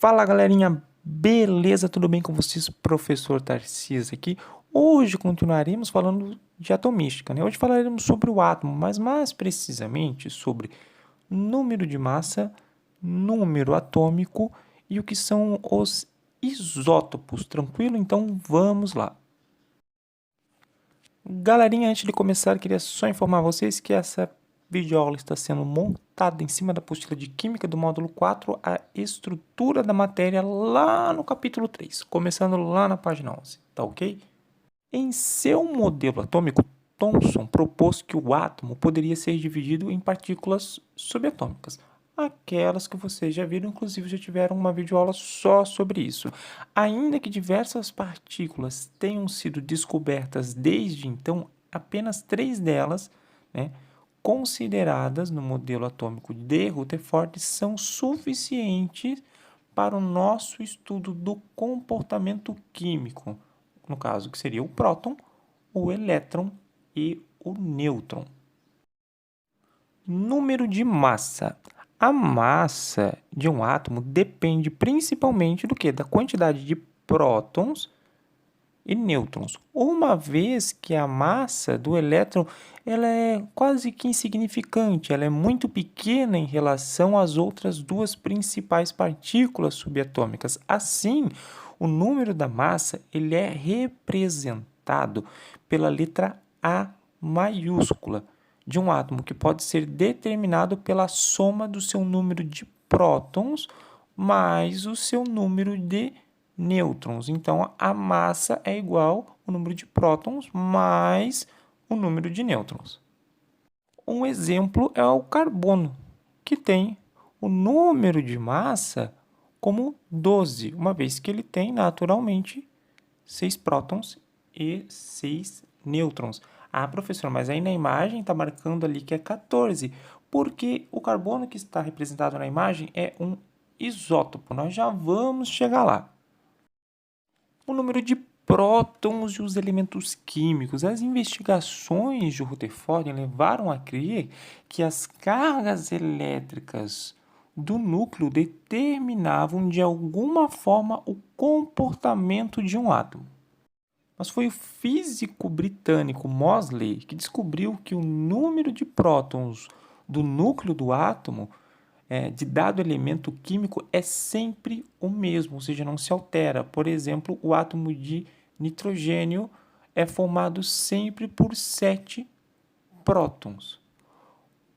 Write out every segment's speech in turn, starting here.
Fala galerinha, beleza? Tudo bem com vocês? Professor Tarcísio aqui. Hoje continuaremos falando de atomística, né? Hoje falaremos sobre o átomo, mas mais precisamente sobre número de massa, número atômico e o que são os isótopos, tranquilo? Então vamos lá. Galerinha, antes de começar, queria só informar vocês que essa videoaula está sendo montada em cima da apostila de Química do módulo 4, a estrutura da matéria lá no capítulo 3, começando lá na página 11, tá ok? Em seu modelo atômico, Thomson propôs que o átomo poderia ser dividido em partículas subatômicas, aquelas que vocês já viram, inclusive já tiveram uma videoaula só sobre isso. Ainda que diversas partículas tenham sido descobertas desde então, apenas 3 delas, né, consideradas no modelo atômico de Rutherford, são suficientes para o nosso estudo do comportamento químico, no caso que seria o próton, o elétron e o nêutron. Número de massa. A massa de um átomo depende principalmente do quê? Da quantidade de prótons e nêutrons. Uma vez que a massa do elétron ela é quase que insignificante, ela é muito pequena em relação às outras duas principais partículas subatômicas. Assim, o número da massa ele é representado pela letra A maiúscula de um átomo, que pode ser determinado pela soma do seu número de prótons mais o seu número de nêutrons. Então, a massa é igual ao número de prótons mais o número de nêutrons. Um exemplo é o carbono, que tem o número de massa como 12, uma vez que ele tem, naturalmente, 6 prótons e 6 nêutrons. Ah, professor, mas aí na imagem está marcando ali que é 14, porque o carbono que está representado na imagem é um isótopo. Nós já vamos chegar lá. O número de prótons e os elementos químicos. As investigações de Rutherford levaram a crer que as cargas elétricas do núcleo determinavam de alguma forma o comportamento de um átomo. Mas foi o físico britânico Moseley que descobriu que o número de prótons do núcleo do átomo de dado elemento químico é sempre o mesmo, ou seja, não se altera. Por exemplo, o átomo de nitrogênio é formado sempre por 7 prótons.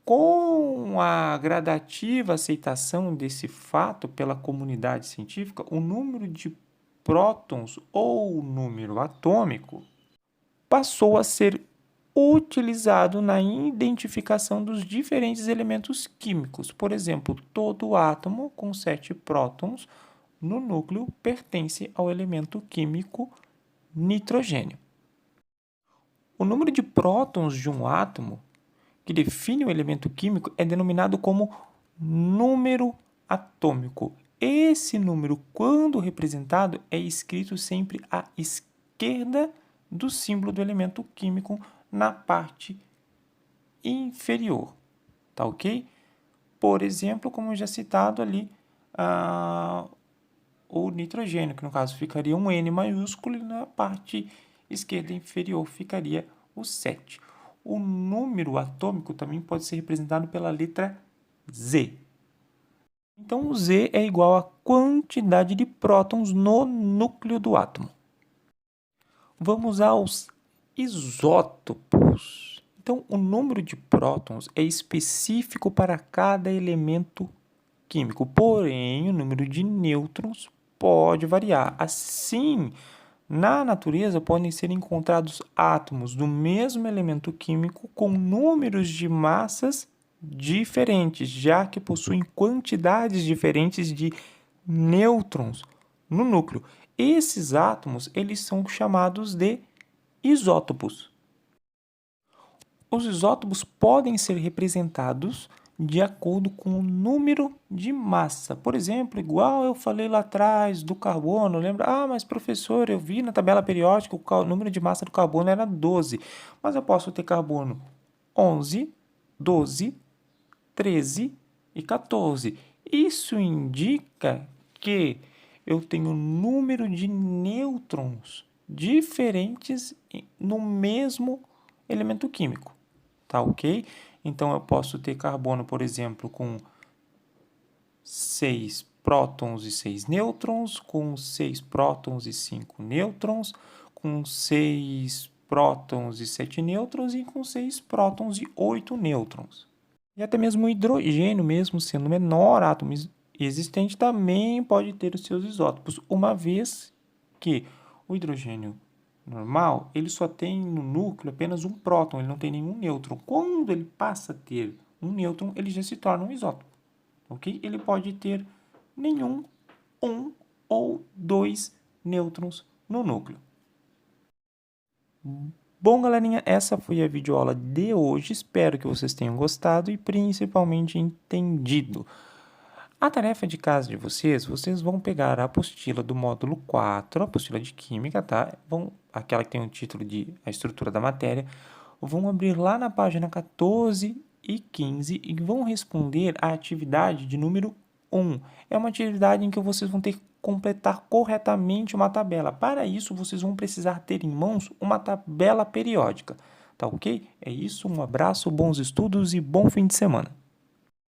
Com a gradativa aceitação desse fato pela comunidade científica, o número de prótons ou número atômico passou a ser utilizado na identificação dos diferentes elementos químicos. Por exemplo, todo átomo com 7 prótons no núcleo pertence ao elemento químico nitrogênio. O número de prótons de um átomo que define o elemento químico é denominado como número atômico. Esse número, quando representado, é escrito sempre à esquerda do símbolo do elemento químico na parte inferior, tá ok? Por exemplo, como já citado ali, o nitrogênio, que no caso ficaria um N maiúsculo, e na parte esquerda inferior ficaria o 7. O número atômico também pode ser representado pela letra Z. Então, o Z é igual à quantidade de prótons no núcleo do átomo. Vamos aos isótopos. Então, o número de prótons é específico para cada elemento químico, porém, o número de nêutrons pode variar. Assim, na natureza podem ser encontrados átomos do mesmo elemento químico com números de massas diferentes, já que possuem quantidades diferentes de nêutrons no núcleo. Esses átomos, eles são chamados de isótopos. Os isótopos podem ser representados de acordo com o número de massa. Por exemplo, igual eu falei lá atrás do carbono, lembra? Ah, mas professor, eu vi na tabela periódica o número de massa do carbono era 12. Mas eu posso ter carbono 11, 12, 13 e 14. Isso indica que eu tenho número de nêutrons diferentes no mesmo elemento químico, tá ok? Então, eu posso ter carbono, por exemplo, com 6 prótons e 6 nêutrons, com 6 prótons e 5 nêutrons, com 6 prótons e 7 nêutrons e com 6 prótons e 8 nêutrons. E até mesmo o hidrogênio, mesmo sendo o menor átomo existente, também pode ter os seus isótopos, uma vez que o hidrogênio normal, ele só tem no núcleo apenas um próton, ele não tem nenhum nêutron. Quando ele passa a ter um nêutron, ele já se torna um isótopo, ok? Ele pode ter nenhum, um ou dois nêutrons no núcleo. Bom, galerinha, essa foi a videoaula de hoje. Espero que vocês tenham gostado e principalmente entendido. A tarefa de casa de vocês vão pegar a apostila do módulo 4, a apostila de Química, tá? Aquela que tem o título de A Estrutura da Matéria. Vão abrir lá na página 14 e 15 e vão responder a atividade de número 1. É uma atividade em que vocês vão ter que completar corretamente uma tabela. Para isso, vocês vão precisar ter em mãos uma tabela periódica, tá ok? É isso, um abraço, bons estudos e bom fim de semana.